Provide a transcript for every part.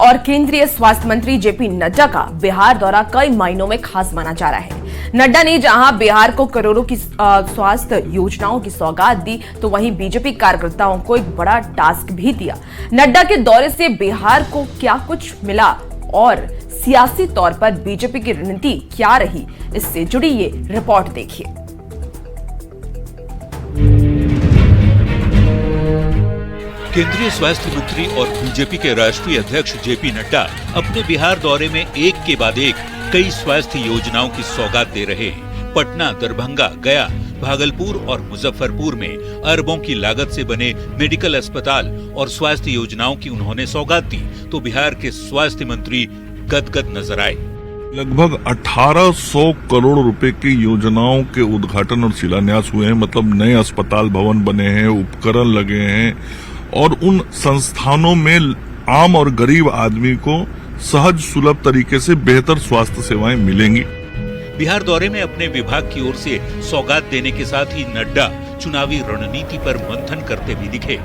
और केंद्रीय स्वास्थ्य मंत्री जेपी नड्डा का बिहार दौरा कई मायनों में खास माना जा रहा है। नड्डा ने जहां बिहार को करोड़ों की स्वास्थ्य योजनाओं की सौगात दी, तो वहीं बीजेपी कार्यकर्ताओं को एक बड़ा टास्क भी दिया। नड्डा के दौरे से बिहार को क्या कुछ मिला और सियासी तौर पर बीजेपी की रणनीति क्या रही, इससे जुड़ी ये रिपोर्ट देखिए। केंद्रीय स्वास्थ्य मंत्री और बीजेपी के राष्ट्रीय अध्यक्ष जेपी नड्डा अपने बिहार दौरे में एक के बाद एक कई स्वास्थ्य योजनाओं की सौगात दे रहे हैं। पटना, दरभंगा, गया, भागलपुर और मुजफ्फरपुर में अरबों की लागत से बने मेडिकल अस्पताल और स्वास्थ्य योजनाओं की उन्होंने सौगात दी, तो बिहार के स्वास्थ्य मंत्री गदगद नजर आए। लगभग 1800 करोड़ रुपए की योजनाओं के उद्घाटन और शिलान्यास हुए हैं। मतलब नए अस्पताल भवन बने हैं, उपकरण लगे हैं और उन संस्थानों में आम और गरीब आदमी को सहज सुलभ तरीके से बेहतर स्वास्थ्य सेवाएं मिलेंगी। बिहार दौरे में अपने विभाग की ओर से सौगात देने के साथ ही नड्डा चुनावी रणनीति पर मंथन करते भी दिखे।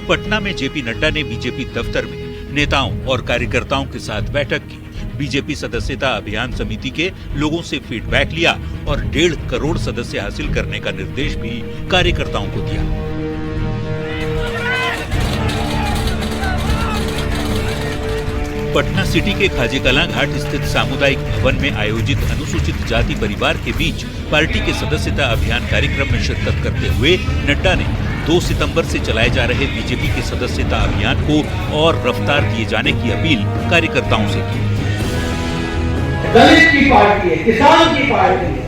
पटना में जेपी नड्डा ने बीजेपी दफ्तर में नेताओं और कार्यकर्ताओं के साथ बैठक की। बीजेपी सदस्यता अभियान समिति के लोगों से फीडबैक लिया और 1.5 करोड़ सदस्य हासिल करने का निर्देश भी कार्यकर्ताओं को दिया। पटना सिटी के खाजे कलां घाट स्थित सामुदायिक भवन में आयोजित अनुसूचित जाति परिवार के बीच पार्टी के सदस्यता अभियान कार्यक्रम में शिरकत करते हुए नड्डा ने 2 सितंबर से चलाए जा रहे बीजेपी के सदस्यता अभियान को और रफ्तार दिए जाने की अपील कार्यकर्ताओं से की। दलित की पार्टी है, किसान की पार्टी है,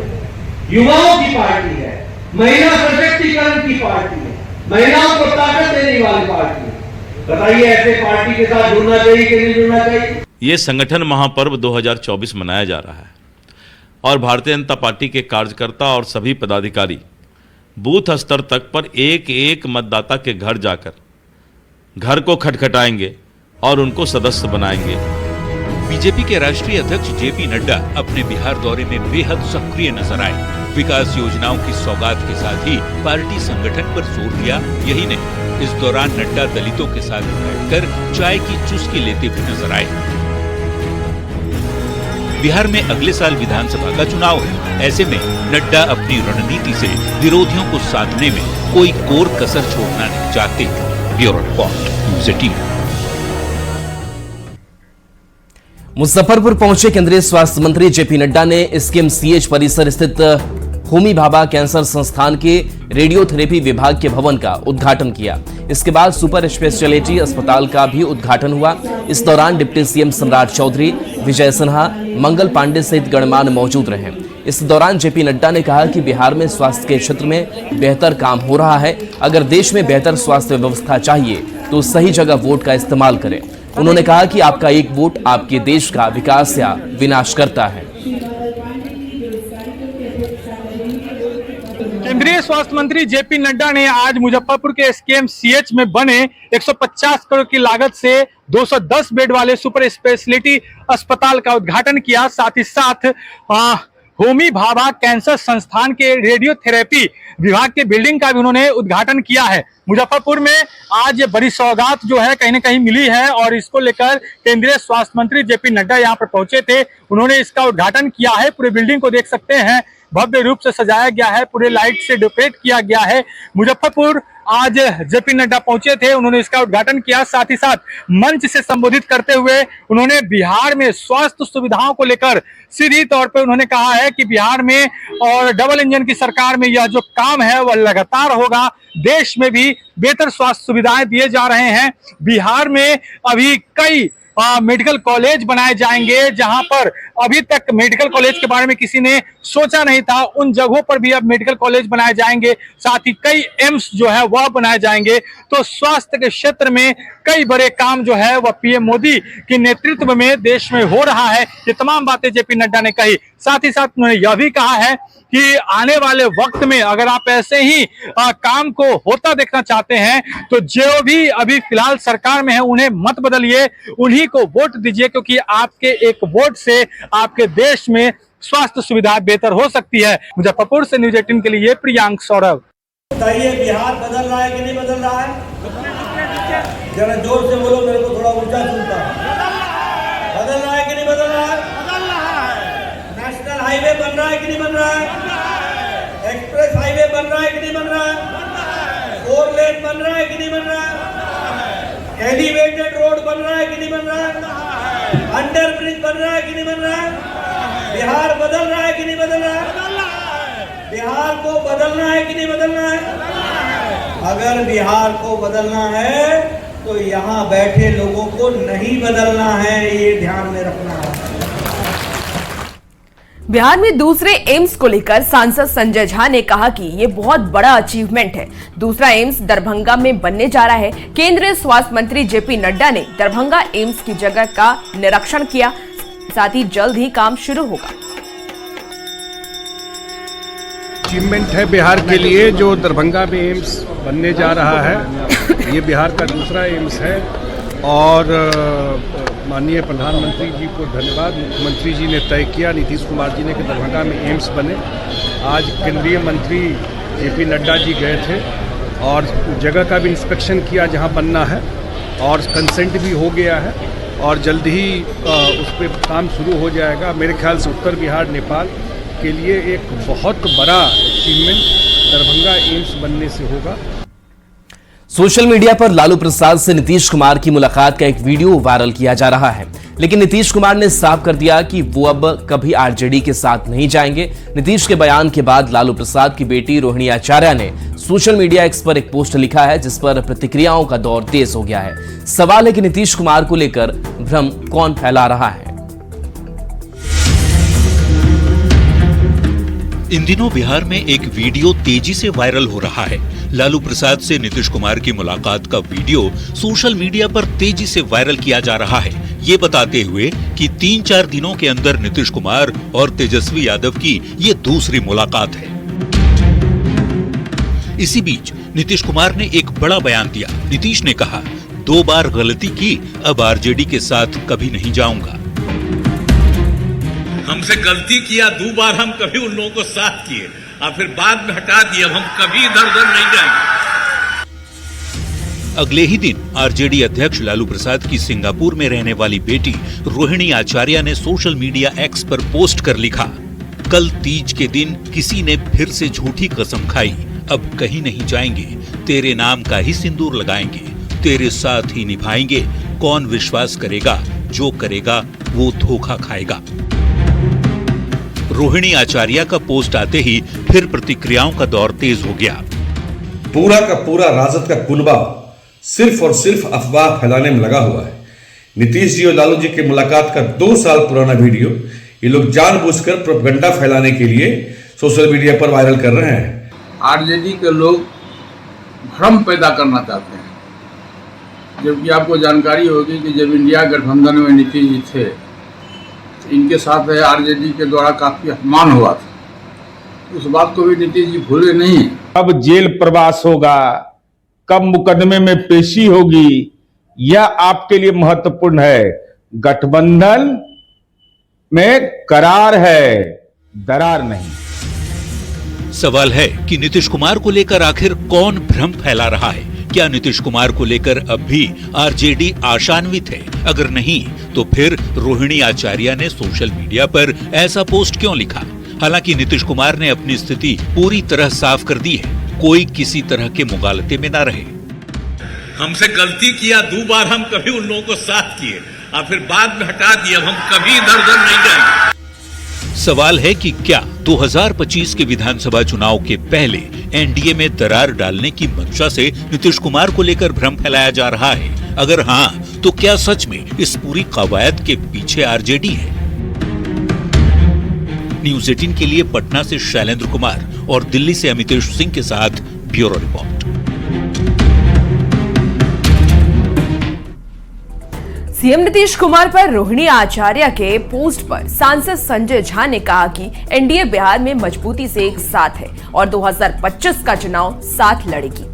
युवाओं की पार्टी है, महिला सशक्तिकरण की पार्टी है, महिलाओं को ताकत देने वाली पार्टी है। बताइए ऐसे पार्टी के साथ जुड़ना चाहिए कि नहीं जुड़ना चाहिए? ये संगठन महापर्व 2024 मनाया जा रहा है और भारतीय जनता पार्टी के कार्यकर्ता और सभी पदाधिकारी बूथ स्तर तक पर एक एक मतदाता के घर जाकर घर को खटखटाएंगे और उनको सदस्य बनाएंगे। बीजेपी के राष्ट्रीय अध्यक्ष जेपी नड्डा अपने बिहार दौरे में बेहद सक्रिय नजर आए। विकास योजनाओं की सौगात के साथ ही पार्टी संगठन पर जोर दिया। यही नहीं, इस दौरान नड्डा दलितों के साथ बैठकर चाय की चुस्की लेते भी नजर आए। बिहार में अगले साल विधानसभा का चुनाव है। ऐसे में नड्डा अपनी रणनीति से विरोधियों को साधने में कोई कोर कसर छोड़ना नहीं चाहते। Bureau report, news 18। मुजफ्फरपुर पहुंचे केंद्रीय स्वास्थ्य मंत्री जेपी नड्डा ने एसकेएमसीएच परिसर स्थित होमी भाभा कैंसर संस्थान के रेडियोथेरेपी विभाग के भवन का उद्घाटन किया। इसके बाद सुपर स्पेशलिटी अस्पताल का भी उद्घाटन हुआ। इस दौरान डिप्टी सीएम सम्राट चौधरी, विजय सिन्हा, मंगल पांडे सहित गणमान्य मौजूद रहे। इस दौरान जेपी नड्डा ने कहा कि बिहार में स्वास्थ्य के क्षेत्र में बेहतर काम हो रहा है। अगर देश में बेहतर स्वास्थ्य व्यवस्था चाहिए तो सही जगह वोट का इस्तेमाल करें। उन्होंने कहा कि आपका एक वोट आपके देश का विकास या विनाश करता है। केंद्रीय स्वास्थ्य मंत्री जेपी नड्डा ने आज मुजफ्फरपुर के एसकेएमसीएच में बने 150 करोड़ की लागत से 210 बेड वाले सुपर स्पेशलिटी अस्पताल का उद्घाटन किया। साथ ही साथ होमी भाभा कैंसर संस्थान के रेडियोथेरेपी विभाग के बिल्डिंग का भी उन्होंने उद्घाटन किया है। मुजफ्फरपुर में आज ये बड़ी सौगात जो है कहीं न कहीं मिली है और इसको लेकर केंद्रीय स्वास्थ्य मंत्री जेपी नड्डा यहाँ पर पहुंचे थे। उन्होंने इसका उद्घाटन किया है। पूरे बिल्डिंग को देख सकते हैं, भव्य रूप से सजाया गया है, पूरे लाइट से डेकोरेट किया गया है। मुजफ्फरपुर आज जेपी नड्डा पहुंचे थे, उन्होंने इसका उद्घाटन किया। साथ ही साथ मंच से संबोधित करते हुए उन्होंने बिहार में स्वास्थ्य सुविधाओं को लेकर सीधी तौर पे उन्होंने कहा है कि बिहार में और डबल इंजन की सरकार में यह जो काम है वह लगातार होगा। देश में भी बेहतर स्वास्थ्य सुविधाएं दिए जा रहे हैं। बिहार में अभी कई मेडिकल कॉलेज बनाए जाएंगे, जहां पर अभी तक मेडिकल कॉलेज के बारे में किसी ने सोचा नहीं था, उन जगहों पर भी अब मेडिकल कॉलेज बनाए जाएंगे। साथ ही कई एम्स जो है वह बनाए जाएंगे। तो स्वास्थ्य के क्षेत्र में कई बड़े काम जो है वह पीएम मोदी के नेतृत्व में देश में हो रहा है। ये तमाम बातें जेपी नड्डा ने कही। साथ ही साथ उन्होंने यह भी कहा है कि आने वाले वक्त में अगर आप ऐसे ही काम को होता देखना चाहते हैं तो जो भी अभी फिलहाल सरकार में है उन्हें मत बदलिए, उन्हीं को वोट दीजिए, क्योंकि आपके एक वोट से आपके देश में स्वास्थ्य सुविधा बेहतर हो सकती है। मुजफ्फरपुर से न्यूज़ 18 के लिए प्रियांक सौरभ। बताइए बिहार बदल रहा है कि नहीं बदल रहा है? जरा जोर से बोलो, मेरे को थोड़ा ऊंचा सुनता। बदलना है कि नहीं बदलना है? नेशनल हाईवे बन रहा है कि नहीं बन रहा है? एक्सप्रेस हाईवे बन रहा है कि नहीं बन रहा है? 4 लेन बन रहा है कि नहीं बन रहा है? एलिवेटेड रोड बन रहा है कि नहीं बन रहा है? अंडर ब्रिज बन रहा है कि नहीं बन रहा है? बिहार बदल रहा है कि नहीं बदल रहा है? बिहार को बदलना है कि नहीं बदलना है? अगर बिहार को बदलना है तो यहाँ बैठे लोगों को नहीं बदलना है, ये ध्यान में रखना है। बिहार में दूसरे एम्स को लेकर सांसद संजय झा ने कहा कि ये बहुत बड़ा अचीवमेंट है। दूसरा एम्स दरभंगा में बनने जा रहा है। केंद्रीय स्वास्थ्य मंत्री जेपी नड्डा ने दरभंगा एम्स की जगह का निरीक्षण किया, साथ ही जल्द ही काम शुरू होगा। अचीवमेंट है बिहार के लिए जो दरभंगा में एम्स बनने जा रहा है। ये बिहार का दूसरा एम्स है और माननीय प्रधानमंत्री जी को धन्यवाद। मुख्यमंत्री जी ने तय किया, नीतीश कुमार जी ने, कि दरभंगा में एम्स बने। आज केंद्रीय मंत्री जेपी नड्डा जी गए थे और जगह का भी इंस्पेक्शन किया जहां बनना है और कंसेंट भी हो गया है और जल्द ही उस पर काम शुरू हो जाएगा। मेरे ख्याल से उत्तर बिहार नेपाल के लिए एक बहुत बड़ा अचीवमेंट दरभंगा एम्स बनने से होगा। सोशल मीडिया पर लालू प्रसाद से नीतीश कुमार की मुलाकात का एक वीडियो वायरल किया जा रहा है, लेकिन नीतीश कुमार ने साफ कर दिया कि वो अब कभी आरजेडी के साथ नहीं जाएंगे। नीतीश के बयान के बाद लालू प्रसाद की बेटी रोहिणी आचार्य ने सोशल मीडिया एक्स पर एक पोस्ट लिखा है, जिस पर प्रतिक्रियाओं का दौर तेज हो गया है। सवाल है कि नीतीश कुमार को लेकर भ्रम कौन फैला रहा है। इन दिनों बिहार में एक वीडियो तेजी से वायरल हो रहा है। लालू प्रसाद से नीतीश कुमार की मुलाकात का वीडियो सोशल मीडिया पर तेजी से वायरल किया जा रहा है, ये बताते हुए कि 3-4 दिनों के अंदर नीतीश कुमार और तेजस्वी यादव की ये दूसरी मुलाकात है। इसी बीच नीतीश कुमार ने एक बड़ा बयान दिया। नीतीश ने कहा, 2 बार गलती की, अब आरजेडी के साथ कभी नहीं जाऊंगा। हमसे गलती किया, 2 बार हम कभी उन लोगों को साथ किए और फिर बाद में हटा दिए, हम कभी इधर उधर नहीं जाएंगे। अगले ही दिन आरजेडी अध्यक्ष लालू प्रसाद की सिंगापुर में रहने वाली बेटी रोहिणी आचार्य ने सोशल मीडिया एक्स पर पोस्ट कर लिखा, कल तीज के दिन किसी ने फिर से झूठी कसम खाई, अब कहीं नहीं जाएंगे, तेरे नाम का ही सिंदूर लगाएंगे, तेरे साथ ही निभाएंगे, कौन विश्वास करेगा, जो करेगा वो धोखा खाएगा। रोहिणी आचार्य का पोस्ट आते ही फिर प्रतिक्रियाओं का दौर तेज हो गया। पूरा का पूरा राजद का कुनबा सिर्फ और सिर्फ अफवाह फैलाने में लगा हुआ है। नीतीश जी और लालू जी की मुलाकात का 2 साल पुराना वीडियो ये लोग जानबूझकर प्रोपेगेंडा फैलाने के लिए सोशल मीडिया पर वायरल कर रहे हैं। आरजेडी के लोग भ्रम पैदा करना चाहते हैं, जबकि आपको जानकारी होगी कि जब इंडिया गठबंधन में नीतीश जी थे, इनके साथ आरजेडी के द्वारा काफी अपमान हुआ था। उस बात को भी नीतीश जी भूले नहीं। अब जेल प्रवास होगा, कब मुकदमे में पेशी होगी, यह आपके लिए महत्वपूर्ण है। गठबंधन में करार है, दरार नहीं। सवाल है कि नीतीश कुमार को लेकर आखिर कौन भ्रम फैला रहा है। क्या नीतीश कुमार को लेकर अब भी आरजेडी आशान्वित है? अगर नहीं तो फिर रोहिणी आचार्य ने सोशल मीडिया पर ऐसा पोस्ट क्यों लिखा? हालांकि नीतीश कुमार ने अपनी स्थिति पूरी तरह साफ कर दी है, कोई किसी तरह के मुगालते में ना रहे। हमसे गलती किया, 2 बार हम कभी उन लोगों को साथ किए और फिर बाद में हटा दिए, हम कभी इधर उधर नहीं जाएंगे। सवाल है कि क्या 2025 के विधानसभा चुनाव के पहले एनडीए में दरार डालने की मंशा से नीतीश कुमार को लेकर भ्रम फैलाया जा रहा है? अगर हाँ, तो क्या सच में इस पूरी कवायद के पीछे आरजेडी है? न्यूज़ 18 के लिए पटना से शैलेंद्र कुमार और दिल्ली से अमितेश सिंह के साथ bureau report. CM Nitish Kumar पर रोहिणी आचार्य के पोस्ट पर सांसद संजय झा ने कहा कि एनडीए बिहार में मजबूती से एक साथ है और 2025 का चुनाव साथ लड़ेगी।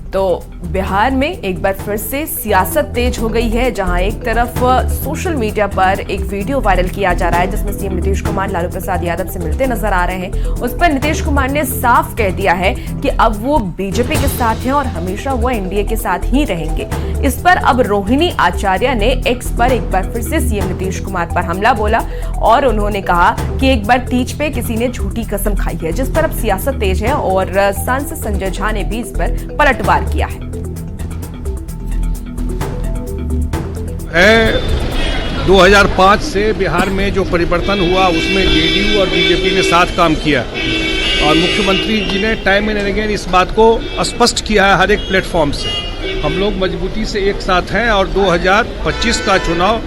तो बिहार में एक बार फिर से सियासत तेज हो गई है, जहां एक तरफ सोशल मीडिया पर एक वीडियो वायरल किया जा रहा है जिसमें सीएम नीतीश कुमार लालू प्रसाद यादव से मिलते नजर आ रहे हैं। उस पर नीतीश कुमार ने साफ कह दिया है कि अब वो बीजेपी के साथ हैं और हमेशा वो एनडीए के साथ ही रहेंगे। इस पर अब रोहिणी आचार्य ने एक्स पर एक बार फिर से सीएम नीतीश कुमार पर हमला बोला और उन्होंने कहा कि एक बार तीज पे किसी ने झूठी कसम खाई है, जिस पर अब सियासत तेज है और सांसद संजय झा ने भी इस पर पलटवार किया है। 2005 से बिहार में जो परिवर्तन हुआ उसमें जेडीयू और बीजेपी ने साथ काम किया और मुख्यमंत्री जी ने टाइम एंड अगेन इस बात को स्पष्ट किया है हर एक प्लेटफॉर्म से। हम लोग मजबूती से एक साथ हैं और 2025 का चुनाव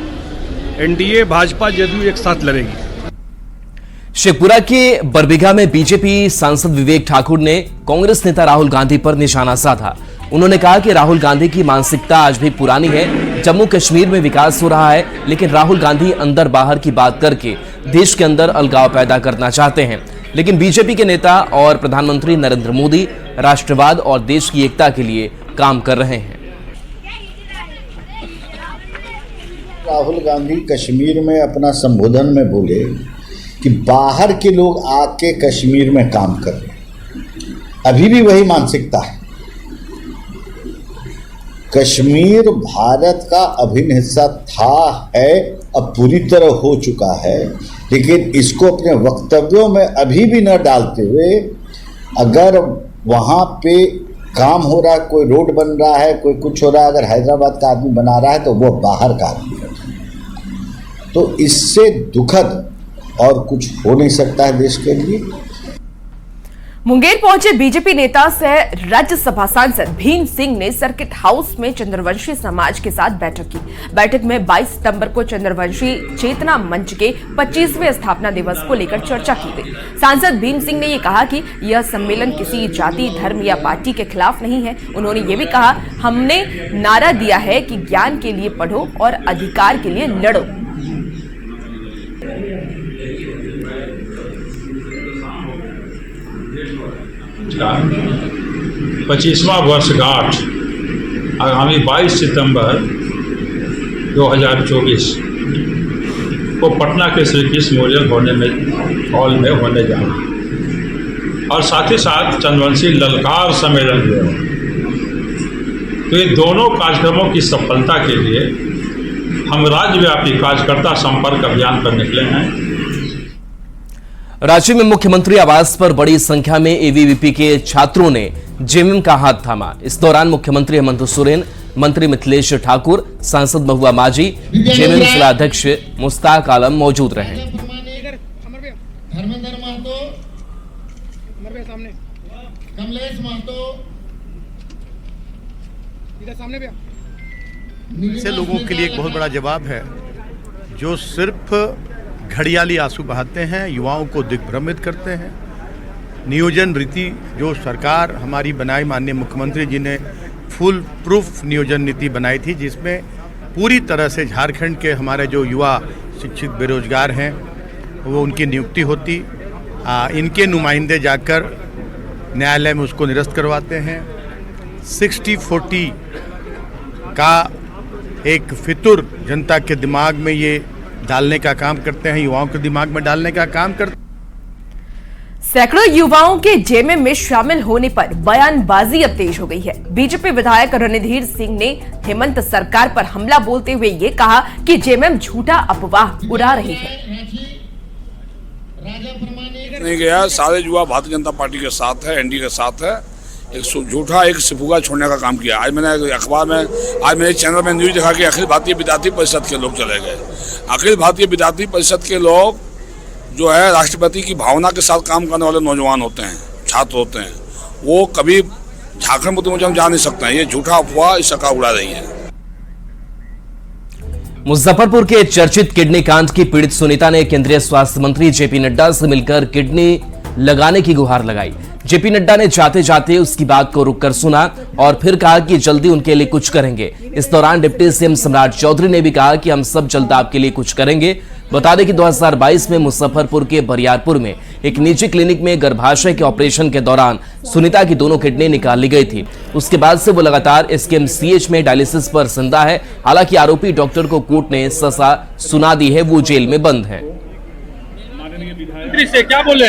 एनडीए भाजपा जदयू एक साथ लड़ेगी। शेखपुरा के बरबीघा में बीजेपी सांसद विवेक ठाकुर ने कांग्रेस नेता राहुल गांधी पर निशाना साधा। उन्होंने कहा कि राहुल गांधी की मानसिकता आज भी पुरानी है। जम्मू कश्मीर में विकास हो रहा है, लेकिन राहुल गांधी अंदर बाहर की बात करके देश के अंदर अलगाव पैदा करना चाहते हैं। लेकिन बीजेपी के नेता और प्रधानमंत्री नरेंद्र मोदी राष्ट्रवाद और देश की एकता के लिए काम कर रहे हैं। राहुल गांधी कश्मीर में अपना संबोधन में बोले कि बाहर के लोग आके कश्मीर में काम कर रहे हैं। अभी भी वही मानसिकता है। कश्मीर भारत का अभिन्न हिस्सा था, है, अब पूरी तरह हो चुका है, लेकिन इसको अपने वक्तव्यों में अभी भी न डालते हुए अगर वहाँ पे काम हो रहा है, कोई रोड बन रहा है, कोई कुछ हो रहा है, अगर हैदराबाद का आदमी बना रहा है तो वो बाहर का आदमी है। तो इससे दुखद और कुछ हो नहीं सकता है देश के लिए। मुंगेर पहुंचे बीजेपी नेता सह राज्यसभा सांसद भीम सिंह ने सर्किट हाउस में चंद्रवंशी समाज के साथ बैठक की। बैठक में 22 सितंबर को चंद्रवंशी चेतना मंच के 25वें स्थापना दिवस को लेकर चर्चा की गई। सांसद भीम सिंह ने यह कहा कि यह सम्मेलन किसी जाति, धर्म या पार्टी के खिलाफ नहीं है। उन्होंने ये भी कहा, हमने नारा दिया है कि ज्ञान के लिए पढ़ो और अधिकार के लिए लड़ो। 25वां वर्षगांठ आगामी 22 सितंबर 2024 को पटना के श्री कृष्ण मेमोरियल हॉल में होने जा रहा है और साथ ही साथ चंद्रवंशी ललकार सम्मेलन भी है। तो ये दोनों कार्यक्रमों की सफलता के लिए हम राज्यव्यापी कार्यकर्ता संपर्क अभियान पर निकले हैं। राज्य में मुख्यमंत्री आवास पर बड़ी संख्या में एबीवीपी के छात्रों ने जेएमएम का हाथ थामा। इस दौरान मुख्यमंत्री हेमंत सोरेन, मंत्री मिथिलेश ठाकुर, सांसद महुआ माझी, जेएमएम जिला अध्यक्ष मुश्ताक आलम मौजूद रहे। धर्मेंद्र महतो, सामने कमलेश महतो, इधर सामने भी। ऐसे लोगों के लिए एक बहुत बड़ा जवाब है जो सिर्फ घड़ियाली आंसू बहाते हैं, युवाओं को दिग्भ्रमित करते हैं। नियोजन रीति जो सरकार हमारी बनाई, माननीय मुख्यमंत्री जी ने फुल प्रूफ नियोजन नीति बनाई थी, जिसमें पूरी तरह से झारखंड के हमारे जो युवा शिक्षित बेरोजगार हैं वो उनकी नियुक्ति होती, इनके नुमाइंदे जाकर न्यायालय में उसको निरस्त करवाते हैं। 60-40 का एक फितुर जनता के दिमाग में ये डालने का काम करते हैं, युवाओं के दिमाग में डालने का काम करते हैं। सैकड़ों युवाओं के जेएमएम में शामिल होने पर बयानबाजी अब तेज हो गई है। बीजेपी विधायक रणधीर सिंह ने हेमंत सरकार पर हमला बोलते हुए ये कहा कि जेएमएम झूठा अफवाह उड़ा रही है। नहीं गया, सारे युवा भारतीय जनता पार्टी के साथ है, एनडीए के साथ है। एक झूठा एक सिफुगा छोड़ने का काम किया। आज मैंने अखबार में, आज मेरे चैनल में न्यूज देखा कि अखिल भारतीय विद्यार्थी परिषद के लोग चले गए। अखिल भारतीय विद्यार्थी परिषद के लोग जो है राष्ट्रपति की भावना के साथ काम करने वाले नौजवान होते हैं, छात्र होते हैं, वो कभी झारखंड मुक्ति मोर्चा में जा नहीं सकते हैं। ये झूठा अफवाह इस सरकार उड़ा रही है। मुजफ्फरपुर के चर्चित किडनी कांड की पीड़ित सुनीता ने केंद्रीय स्वास्थ्य मंत्री जेपी नड्डा से मिलकर किडनी लगाने की गुहार लगाई। जेपी नड्डा ने जाते जाते उसकी बात को रुक कर सुना और फिर कहा कि जल्दी उनके लिए कुछ करेंगे। इस दौरान डिप्टी सीएम सम्राट चौधरी ने भी कहा कि हम सब जल्द आपके लिए कुछ करेंगे। बता दें कि 2022 में मुजफ्फरपुर के बरियारपुर में एक निजी क्लिनिक में गर्भाशय के ऑपरेशन के दौरान सुनीता की दोनों किडनी निकाल ली गई थी। उसके बाद से वो लगातार एसकेएमसीएच में डायलिसिस पर जिंदा है। हालांकि आरोपी डॉक्टर को कोर्ट ने सजा सुना दी है, वो जेल में बंद है। मंत्री से क्या बोले?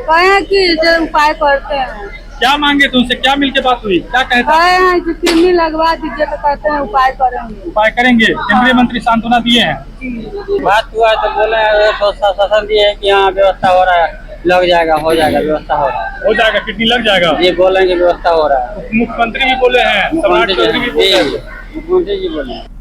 कहे कि जो उपाय करते हैं। क्या मांगे तुमसे? क्या मिलके बात हुई? क्या कहते हैं कि किडनी लगवा दीजिए तो कहते हैं उपाय करेंगे। उपाय करेंगे। केंद्रीय मंत्री सांत्वना दिए हैं। बात हुआ तो बोले शासन दिए है कि यहाँ व्यवस्था हो रहा है, लग जाएगा, हो जाएगा, व्यवस्था हो रहा है, हो जाएगा, किडनी लग जाएगा। ये बोलेंगे व्यवस्था हो रहा है। मुख्यमंत्री भी बोले हैं, सम्राट चौधरी भी बोले हैं, मुख्यमंत्री जी बोले हैं।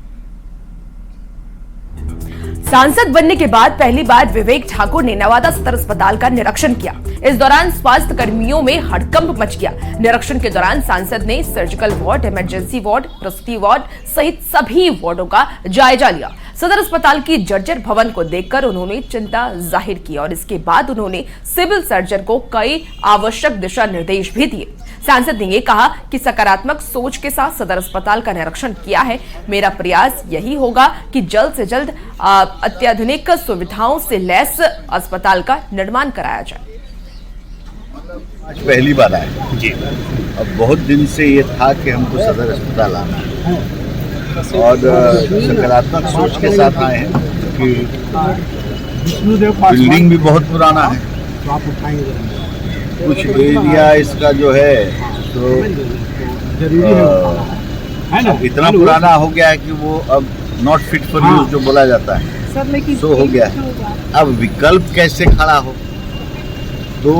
सांसद बनने के बाद पहली बार विवेक ठाकुर ने नवादा सदर अस्पताल का निरीक्षण किया। इस दौरान स्वास्थ्य कर्मियों में हड़कंप मच गया। निरीक्षण के दौरान सांसद ने सर्जिकल वार्ड, इमरजेंसी वार्ड, प्रसूति वार्ड सहित सभी वार्डों का जायजा लिया। सदर अस्पताल की जर्जर भवन को देखकर उन्होंने चिंता जाहिर की और इसके बाद उन्होंने सिविल सर्जन को कई आवश्यक दिशा निर्देश भी दिए। सांसद ने यह कहा कि सकारात्मक सोच के साथ सदर अस्पताल का निरीक्षण किया है। मेरा प्रयास यही होगा कि जल्द से जल्द अत्याधुनिक सुविधाओं से लैस अस्पताल का निर्माण कराया जाए। आज पहली बार आए जी। अब बहुत दिन से ये था कि हमको सदर अस्पताल आना है और सकारात्मक सोच के साथ आए हैं कि बिल्डिंग भी बहुत पुराना है, कुछ एरिया इसका जो है तो इतना पुराना हो गया है कि वो अब नॉट फिट फॉर यूज जो बोला जाता है सो हो गया है। अब विकल्प कैसे खड़ा हो, तो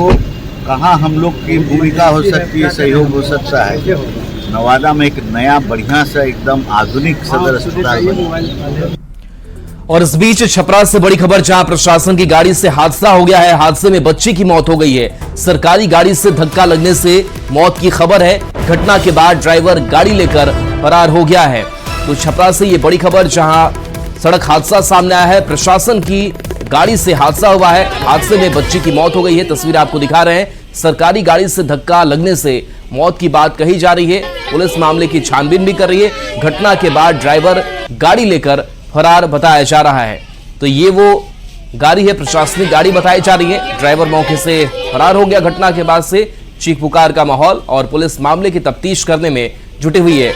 कहाँ हम लोग की भूमिका हो सकती है, सहयोग हो सकता है। नवादा में एक नया बढ़िया सा एकदम आधुनिक सदर अस्पताल बना। और इस बीच छपरा से बड़ी खबर, जहां प्रशासन की गाड़ी से हादसा हो गया है। हादसे में बच्चे की मौत हो गई है। सरकारी गाड़ी से धक्का लगने से मौत की खबर है। घटना के बाद ड्राइवर गाड़ी लेकर फरार हो गया है। तो छपरा से ये बड़ी खबर, जहां सड़क हादसा सामने आया है। प्रशासन की गाड़ी से हादसा हुआ है। हादसे में बच्चे की मौत हो गई है। तस्वीर आपको दिखा रहे हैं। सरकारी गाड़ी से धक्का लगने से मौत की बात कही जा रही है। पुलिस मामले की छानबीन भी कर रही है। घटना के बाद ड्राइवर गाड़ी लेकर फरार बताया जा रहा है। तो ये वो गाड़ी है, प्रशासनिक गाड़ी बताई जा रही है। ड्राइवर मौके से फरार हो गया। घटना के बाद से चीख पुकार का माहौल और पुलिस मामले की तफ्तीश करने में जुटी हुई है।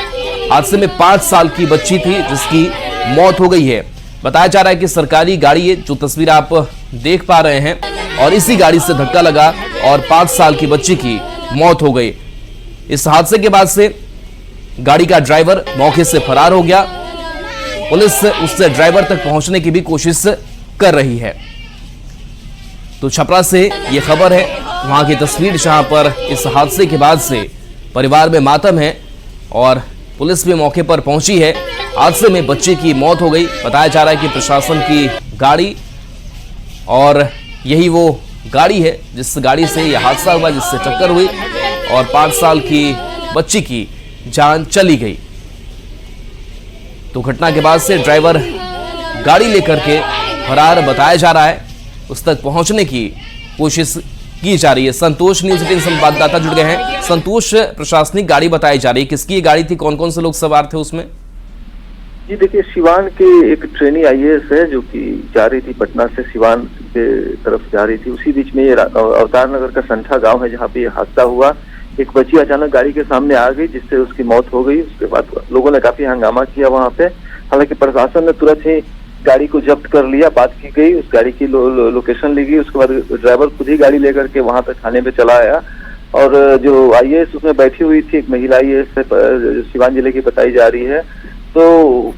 हादसे में 5 साल की बच्ची थी जिसकी मौत हो गई है। बताया जा रहा है कि सरकारी गाड़ी है, जो तस्वीर आप देख पा रहे हैं, और इसी गाड़ी से धक्का लगा और 5 साल की बच्ची की मौत हो गई। इस हादसे के बाद से गाड़ी का ड्राइवर मौके से फरार हो गया। पुलिस उससे ड्राइवर तक पहुंचने की भी कोशिश कर रही है। तो छपरा से यह खबर है, वहां की तस्वीर, जहां पर इस हादसे के बाद से परिवार में मातम है और पुलिस भी मौके पर पहुंची है। हादसे में बच्चे की मौत हो गई। बताया जा रहा है कि प्रशासन की गाड़ी, और यही वो गाड़ी है जिस गाड़ी से यह हादसा हुआ, जिससे टक्कर हुई और 5 साल की बच्ची की जान चली गई। तो घटना के बाद से ड्राइवर गाड़ी लेकर के फरार बताया जा रहा है। उस तक पहुंचने की कोशिश की जा रही है। संतोष, न्यूज़ 18 संवाददाता जुड़ गए हैं। संतोष, प्रशासनिक गाड़ी बताई जा रही है, किसकी ये गाड़ी थी, कौन कौन से लोग सवार थे उसमें? जी देखिए, सिवान के एक ट्रेनी IAS है जो कि जा रही थी पटना से सिवान के तरफ जा रही थी। उसी बीच में ये अवतार नगर का संठा गांव है जहाँ पे ये हादसा हुआ। एक बच्ची अचानक गाड़ी के सामने आ गई जिससे उसकी मौत हो गई। उसके बाद लोगों ने काफी हंगामा किया वहाँ पे। हालांकि प्रशासन ने तुरंत ही गाड़ी को जब्त कर लिया, बात की गई, उस गाड़ी की लोकेशन ली गई। उसके बाद ड्राइवर खुद ही गाड़ी लेकर के वहाँ पे थाने पे चला आया और जो IAS उसमें बैठी हुई थी, एक महिला IAS सिवान जिले की बताई जा रही है, तो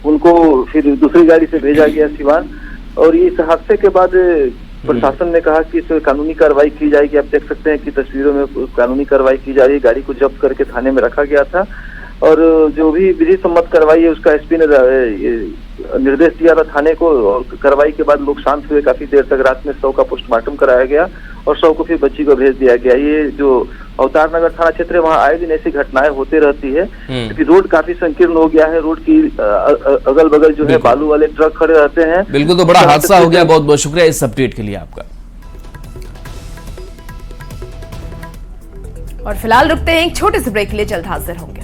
उनको फिर दूसरी गाड़ी से भेजा गया सिवान। और इस हादसे के बाद प्रशासन ने कहा कि इस कानूनी कार्रवाई की जाएगी। आप देख सकते हैं कि तस्वीरों में कानूनी कार्रवाई की जा रही है। गाड़ी को जब्त करके थाने में रखा गया था और जो भी विधि सम्मत कार्रवाई है उसका SP ने निर्देश दिया था थाने को। और कार्रवाई के बाद लोग शांत हुए। काफी देर तक रात में शव का पोस्टमार्टम कराया गया और शव को फिर बच्ची को भेज दिया गया। ये जो अवतार नगर थाना क्षेत्र है, वहाँ आए दिन ऐसी घटनाएं होते रहती है क्योंकि रोड काफी संकीर्ण हो गया है। रोड की अगल बगल जो है बालू वाले ट्रक खड़े रहते हैं। बिल्कुल, तो बड़ा हादसा हो गया। बहुत बहुत शुक्रिया इस अपडेट के लिए आपका। और फिलहाल रुकते हैं एक छोटे से ब्रेक के लिए, जल्द हाजिर होंगे।